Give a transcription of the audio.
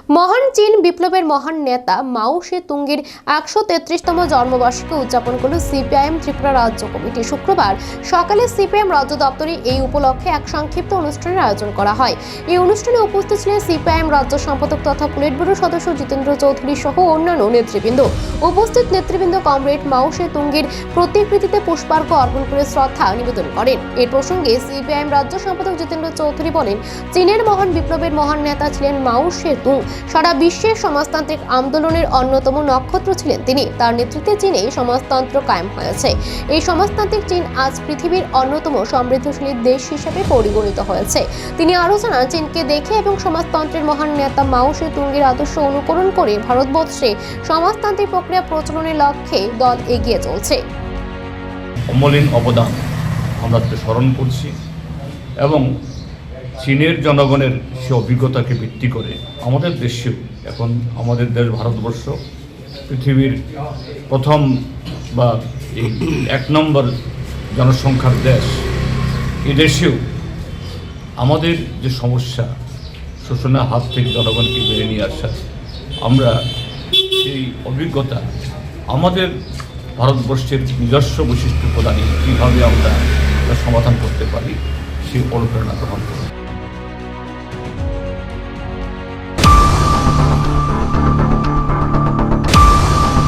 মহান চীন বিপ্লবের মহান নেতা মাও সে তুঙ্গের ১৩৩তম জন্মবার্ষিকী উদযাপন করল সিপিআইএম ত্রিপুরা রাজ্য কমিটি। শুক্রবার সকালে সিপিআইএম রাজ্য দপ্তরে এই উপলক্ষে এক সংক্ষিপ্ত অনুষ্ঠানের আয়োজন করা হয়। এই অনুষ্ঠানে উপস্থিত ছিলেন সিপিআইএম রাজ্য সম্পাদক তথা পুলিট ব্যুরো সদস্য জিতেন্দ্র চৌধুরী সহ অন্যান্য নেতৃবৃন্দ। উপস্থিত নেতৃবৃন্দ কমরেড মাও সে তুঙ্গের প্রতিকৃতিতে পুষ্পার্ঘ্য অর্পণ করে শ্রদ্ধা নিবেদন করেন। এই প্রসঙ্গে সিপিআইএম রাজ্য সম্পাদক জিতেন্দ্র চৌধুরী বলেন, চীনের মহান বিপ্লবের মহান নেতা ছিলেন মাও সে তুং। সারা বিশ্বের সমাজতান্ত্রিক আন্দোলনের অন্যতম নক্ষত্র ছিলেন তিনি। তার নেতৃত্বে চীনে সমাজতন্ত্র কায়েম হয়েছে। এই সমাজতান্ত্রিক চীন আজ পৃথিবীর অন্যতম সমৃদ্ধশালী দেশ হিসেবে পরিগণিত হয়েছে। তিনি আরও জানান, চীনকে দেখে এবং সমাজতন্ত্রের মহান নেতা মাও সে তুঙ্গের আদর্শ অনুকরণ করে ভারতবর্ষে সমাজতান্ত্রিক প্রক্রিয়া প্রচলনের লক্ষ্যে দল এগিয়ে চলছে। অমলিন অবদান আমরা স্মরণ করছি এবং চীনের জনগণের সে অভিজ্ঞতাকে ভিত্তি করে আমাদের দেশেও এখন আমাদের দেশ ভারতবর্ষ পৃথিবীর প্রথম বা এই ১ নম্বর জনসংখ্যার দেশ। এই দেশেও আমাদের যে সমস্যা, শোষণের হাত থেকে জনগণকে বেরিয়ে নিয়ে আসা, আমরা সেই অভিজ্ঞতা আমাদের ভারতবর্ষের নিজস্ব বৈশিষ্ট্য প্রদানে কীভাবে আমরা সমাধান করতে পারি সেই অনুপ্রেরণা গ্রহণ করি।